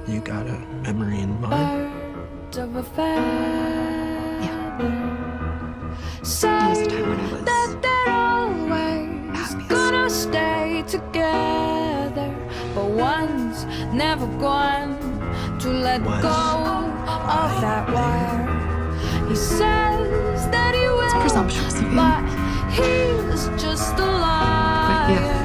You got a memory in mind? Yeah. There was a time when I was happiest. Gonna stay together, but one's never going to let go of that wire. He says that he will, It's presumptuous of you. but he's just a liar. But yeah.